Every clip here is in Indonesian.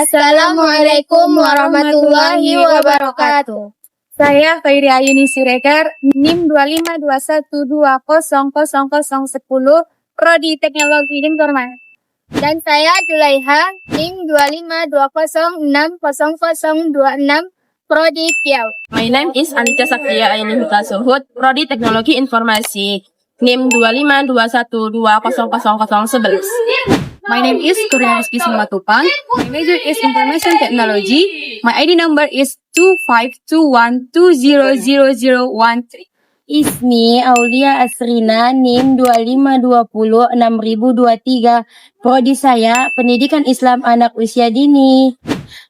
Assalamualaikum warahmatullahi wabarakatuh. Saya Khairi Ayuni Siregar, NIM 25212000010, Prodi Teknologi Informasi. Dan saya Julaiha, NIM 252060026, Prodi Piau. My name is Anita Saktia Aini Huta Suhud, Prodi Teknologi Informasi, NIM 25212000011. My name is Kurnia Rizky Simatupang. My major is Information Technology. My ID number is 2521200013. Ismi Aulia Asrina, NIM 25206023. Prodi saya Pendidikan Islam Anak Usia Dini.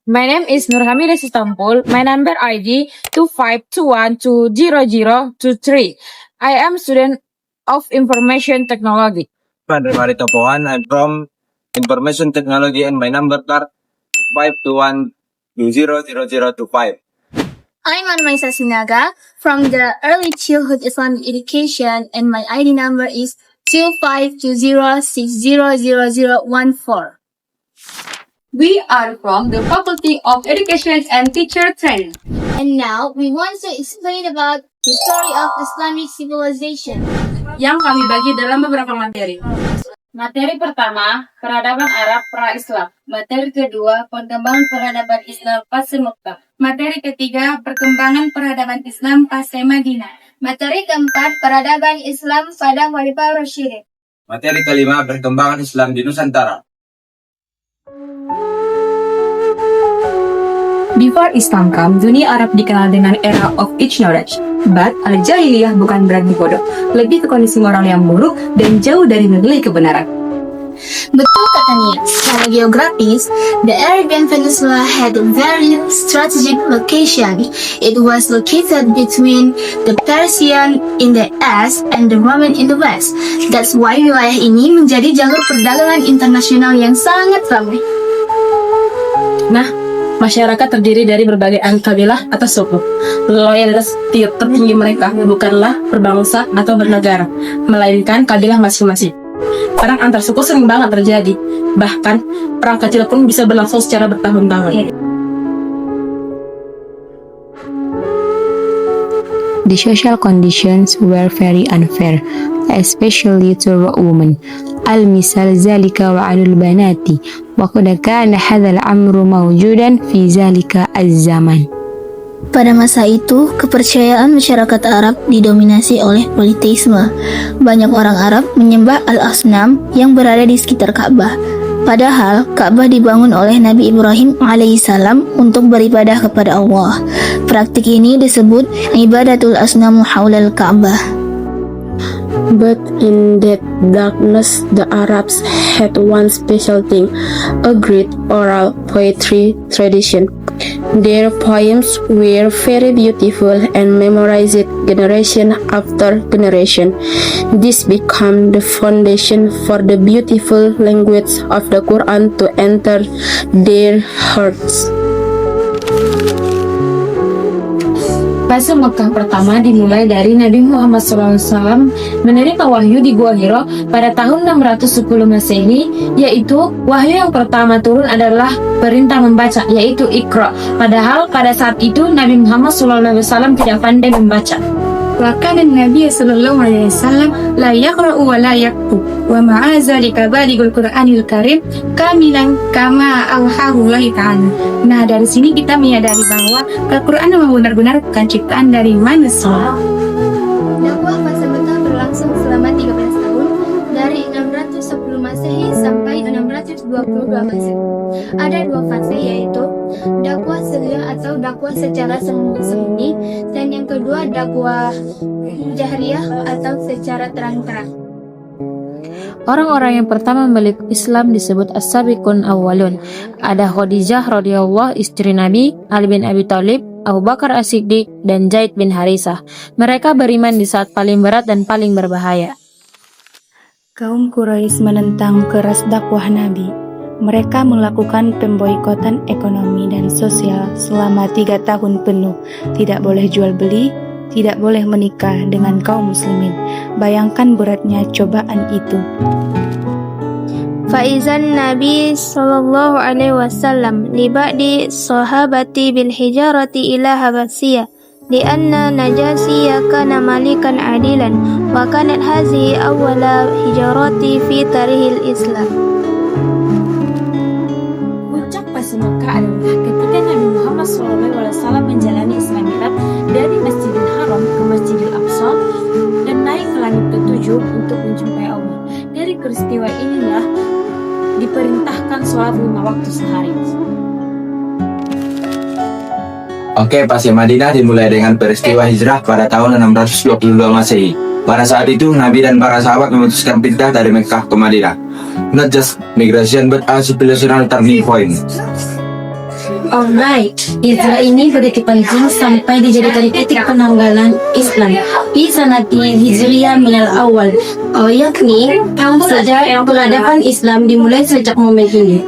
My name is Nurhamida Sitampul. My number ID 2521200023. I am student of Information Technology. Pandre Marito Pohan, I'm from Information Technology and my number card 521200025. I'm Anmaisa Sinaga from the Early Childhood Islamic Education, and my ID number is 2520600014. We are from the Faculty of Education and Teacher Training. And now we want to explain about the story of Islamic civilization, Yang kami bagi dalam beberapa materi. Materi pertama, peradaban Arab pra-Islam. Materi kedua, perkembangan peradaban Islam pasca Mekah. Materi ketiga, perkembangan peradaban Islam pasca Madinah. materi keempat peradaban Islam pada Khalifah Rasyidin. Materi kelima, perkembangan Islam di Nusantara. Before Islam come, dunia Arab dikenal dengan era of age knowledge. But al-jahiliyah bukan berarti bodoh, lebih ke kondisi moral yang buruk dan jauh dari menilai kebenaran. Betul katanya, secara geografis, the Arabian Peninsula had a very strategic location. It was located between the Persian in the east and the Roman in the west. That's why wilayah ini menjadi jalur perdagangan internasional yang sangat ramai. Nah, masyarakat terdiri dari berbagai kabilah atau suku. Loyalitas tertinggi mereka bukanlah berbangsa atau bernegara, melainkan kabilah masing-masing. Perang antar suku sering banget terjadi, bahkan perang kecil pun bisa berlangsung secara bertahun-tahun. The social conditions were very unfair, especially to women. المثال ذلك وعن البنات وقد كان هذا الأمر موجودا في ذلك الزمن. Pada masa itu, kepercayaan masyarakat Arab didominasi oleh politeisme. Banyak orang Arab menyembah al-asnam yang berada di sekitar Ka'bah. Padahal, Ka'bah dibangun oleh Nabi Ibrahim alaihissalam untuk beribadah kepada Allah. Praktik ini disebut ibadatul asnamu haulal Ka'bah. But in that darkness, the Arabs had one special thing, a great oral poetry tradition. Their poems were very beautiful and memorized generation after generation. This became the foundation for the beautiful language of the Quran to enter their hearts. Fase Mekah pertama dimulai dari Nabi Muhammad SAW menerima wahyu di Gua Hiro pada tahun 610 Masehi, yaitu wahyu yang pertama turun adalah perintah membaca, yaitu Iqra. Padahal pada saat itu Nabi Muhammad SAW tidak pandai membaca. Wa kana Nabi sallallahu alaihi wasallam la yaqra'u wa la yaktub wa ma'a zalika balighul Qur'anil Karim kamilan kama auhahu Allah ta'ala. Nah, dari sini kita menyadari bahwa Al-Qur'an memang benar-benar bukan ciptaan dari manusia. Dakwah fase Mekah berlangsung selama 13 tahun dari 610 Masehi sampai 622 Masehi. Ada dua fase, yaitu dakwah sirriyah atau dakwah secara sembunyi, dan yang kedua dakwah jahriyah atau secara terang-terang. Orang-orang yang pertama memeluk Islam disebut as-sabiqun awwalun. Ada Khadijah radhiyallahu istri Nabi, Ali bin Abi Thalib, Abu Bakar As-Siddiq, dan Zaid bin Harisah. Mereka beriman di saat paling berat dan paling berbahaya. Kaum Quraisy menentang keras dakwah Nabi. Mereka melakukan pemboikotan ekonomi dan sosial selama 3 tahun penuh. Tidak boleh jual beli, tidak boleh menikah dengan kaum muslimin. Bayangkan beratnya cobaan itu. فإذا النبي صلى الله عليه وسلم لبعض الصحابة بالهجرة إلى حبشية لأن نجاشي كان ملكا عادلا وكانت هذه أول هجرات في تاريخ الإسلام. Puncak fase Mekah adalah ketika Nabi Muhammad SAW menjalani Isra Mi'raj dari Masjidil Haram ke Masjidil Aqsa dan naik ke langit ketujuh untuk menjumpai Allah. Dari peristiwa inilah diperintahkan sholat 5 waktu sehari. Oke, fase Madinah dimulai dengan peristiwa hijrah pada tahun 622 Masehi. Pada saat itu, Nabi dan para sahabat memutuskan pindah dari Mekkah ke Madinah. Not just migration, but a civilizational turning point. Alright, hijrah ini begitu penting sampai dijadikan titik penanggalan Islam di sanati Hijriyah minal awal, yakni tahun sejarah peradaban Islam dimulai sejak momen ini.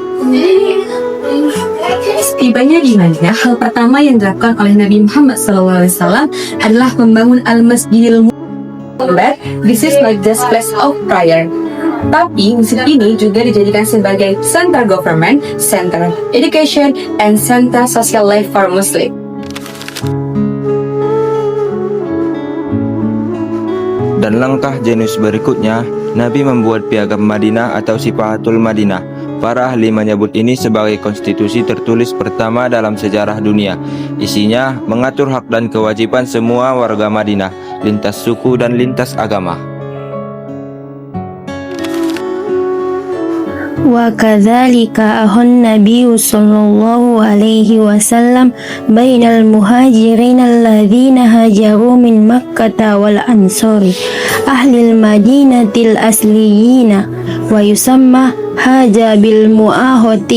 Setibanya di Madinah, hal pertama yang dilakukan oleh Nabi Muhammad SAW adalah membangun Al-Masjidil Mubarak. This is not just place of prayer, tapi masjid ini juga dijadikan sebagai center government, center education, and center social life for Muslim. Dan langkah jenius berikutnya, Nabi membuat piagam Madinah atau Sifahatul Madinah. Para ahli menyebut ini sebagai konstitusi tertulis pertama dalam sejarah dunia. Isinya mengatur hak dan kewajiban semua warga Madinah, lintas suku dan lintas agama. وكذلك أهى النبي صلى الله عليه وسلم بين المهاجرين الذين هاجروا من مكة والأنصار أهل المدينة الأصليين ويسمى هاجا بالمؤاهة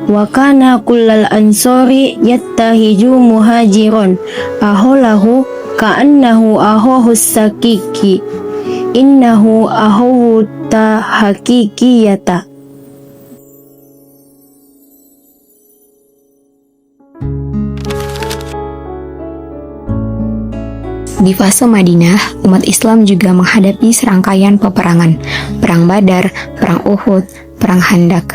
وكان كل الأنصار يتهج مهاجرا أهله كأنه أخوه السكيكي إنه أخوه حقيقية. Di fase Madinah, umat Islam juga menghadapi serangkaian peperangan, Perang Badar, Perang Uhud, Perang Khandaq.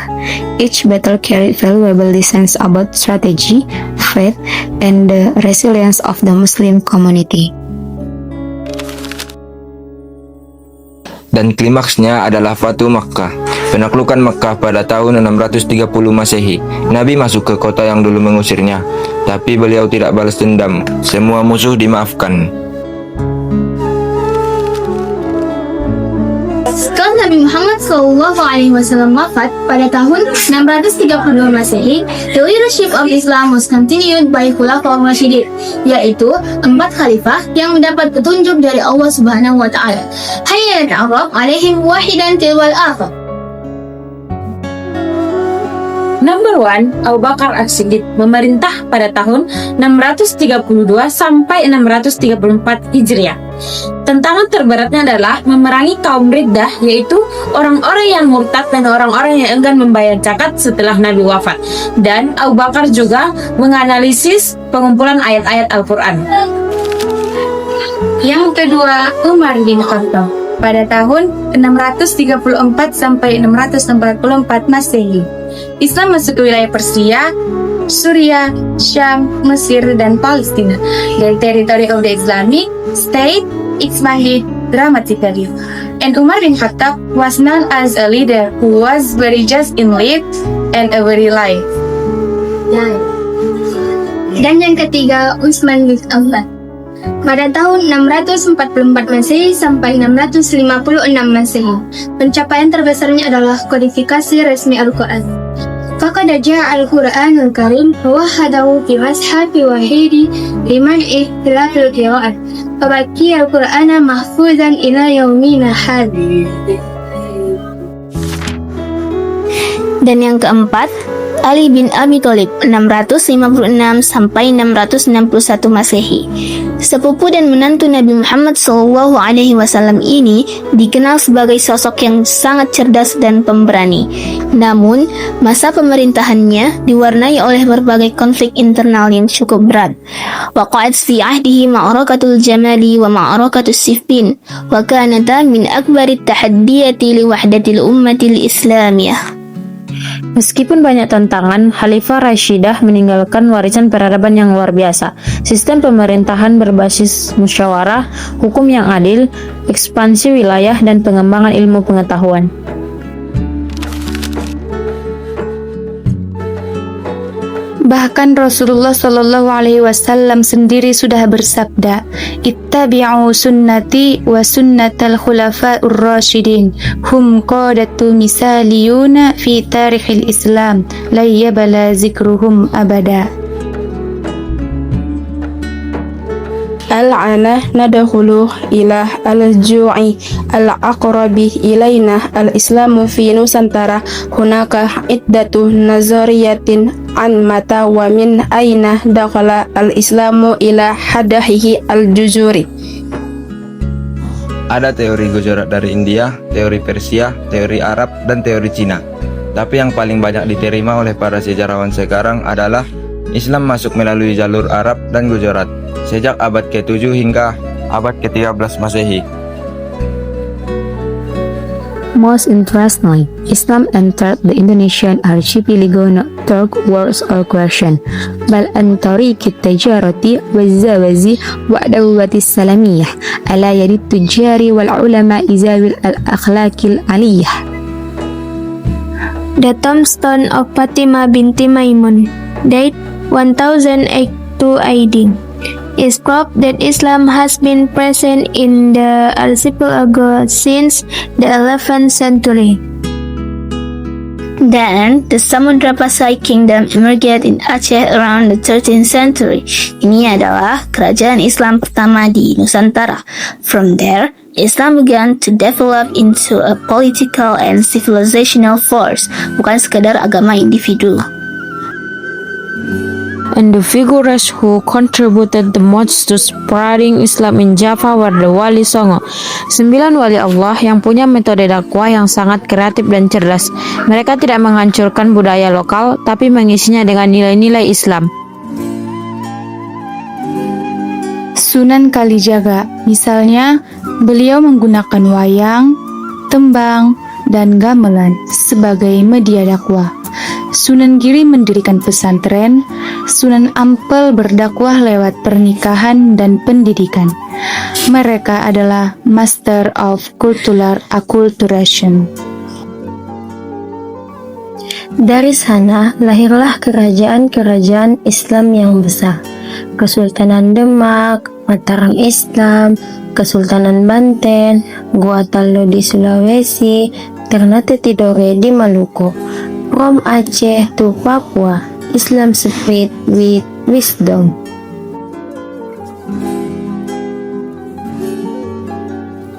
Each battle carried valuable lessons about strategy, faith, and the resilience of the Muslim community. Dan klimaksnya adalah Fatu Makkah, penaklukan Makkah pada tahun 630 Masehi. Nabi masuk ke kota yang dulu mengusirnya, tapi beliau tidak balas dendam. Semua musuh dimaafkan. Setelah Nabi Muhammad SAW wafat pada tahun 632 Masehi, the leadership of Islam was continued by Khulafaur Rasyidin, yaitu 4 khalifah yang mendapat petunjuk dari Allah Subhanahu wa taala. Hayya al-Arab alaihim wahidan tilwal akhar. Number 1, Abu Bakar As-Siddiq memerintah pada tahun 632 sampai 634 Hijriah. Tantangan terberatnya adalah memerangi kaum Riddah, yaitu orang-orang yang murtad dan orang-orang yang enggan membayar zakat setelah Nabi wafat. Dan Abu Bakar juga menganalisis pengumpulan ayat-ayat Al-Quran. Yang kedua, Umar bin Khattab pada tahun 634 sampai 644 Masehi. Islam masuk ke wilayah Persia, Suriah, Syam, Mesir, dan Palestina. The territory of the Islamic State expanded dramatically. And Umar bin Khattab was known as a leader who was very just in life and a very life. Dan yang ketiga, Utsman bin Affan. Pada tahun 644 Masehi sampai 656 Masehi, pencapaian terbesarnya adalah kodifikasi resmi Al-Quran. Faqad ja'a Al-Quranul Karim wahadahu fi mashafi wahidi liman ihtilafil qira'at. Fabaki Al-Qur'ana mahfuzan ila yaumina hadhi. Dan yang keempat, Ali bin Abi Thalib 656 sampai 661 Masehi. Sepupu dan menantu Nabi Muhammad SAW ini dikenal sebagai sosok yang sangat cerdas dan pemberani. Namun, masa pemerintahannya diwarnai oleh berbagai konflik internal yang cukup berat. Waqa'at fi ahdihi ma'rakatul Jamali wa ma'rakatus Siffin wa kanata min akbarit tahaddiyati li wahdatil ummatil Islamiyah. Meskipun banyak tantangan, Khalifah Rashidah meninggalkan warisan peradaban yang luar biasa. Sistem pemerintahan berbasis musyawarah, hukum yang adil, ekspansi wilayah, dan pengembangan ilmu pengetahuan. Bahkan Rasulullah Shallallahu Alaihi Wasallam sendiri sudah bersabda, "Ittabi'u sunnati wa sunnatal khulafa'ur rasyidin, hum qadatu misaliyuna fi tarikhil Islam, la yabla zikruhum abada." Al-ana nadkhulu ila al-ju'i al-aqrabi ilaina al-islamu fi Nusantara hunaka iddatu nazariyatin an mata wa min aina dakhala al-islamu ila hadahihi al-juzuri. Ada teori Gujarat dari India, teori Persia, teori Arab, dan teori Cina. Tapi yang paling banyak diterima oleh para sejarawan sekarang adalah Islam masuk melalui jalur Arab dan Gujarat sejak abad ke-7 hingga abad ke-13 Masehi. Most interestingly, Islam entered the Indonesian archipelago not through wars or coercion, bal an tariqi at-tijarati waz-zawazi wa'dawati as-salamiyah ala yadi at-tujari wal ulama izawil al-akhlaqil aliyah. The tombstone of Fatimah binti Maimun, date 1082 AD, is proof that Islam has been present in the archipelago since the 11th century. Dan the Samudra Pasai Kingdom emerged in Aceh around the 13th century. Ini adalah kerajaan Islam pertama di Nusantara. From there, Islam began to develop into a political and civilizational force, bukan sekadar agama individu. And the figures who contributed the most to spreading Islam in Java were the Wali Songo, 9 wali Allah yang punya metode dakwah yang sangat kreatif dan cerdas. Mereka tidak menghancurkan budaya lokal, tapi mengisinya dengan nilai-nilai Islam. Sunan Kalijaga, misalnya, beliau menggunakan wayang, tembang, dan gamelan sebagai media dakwah. Sunan Giri mendirikan pesantren, Sunan Ampel berdakwah lewat pernikahan dan pendidikan. Mereka adalah master of cultural acculturation. Dari sana lahirlah kerajaan-kerajaan Islam yang besar. Kesultanan Demak, Mataram Islam, Kesultanan Banten, Gua Talo di Sulawesi, Ternate Tidore di Maluku. From Aceh to Papua, Islam spread with wisdom.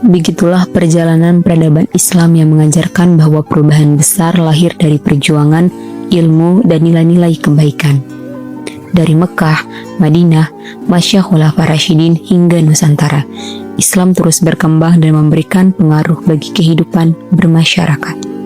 Begitulah perjalanan peradaban Islam yang mengajarkan bahwa perubahan besar lahir dari perjuangan, ilmu, dan nilai-nilai kebaikan. Dari Mekah, Madinah, Masya Khulafa Rasyidin hingga Nusantara, Islam terus berkembang dan memberikan pengaruh bagi kehidupan bermasyarakat.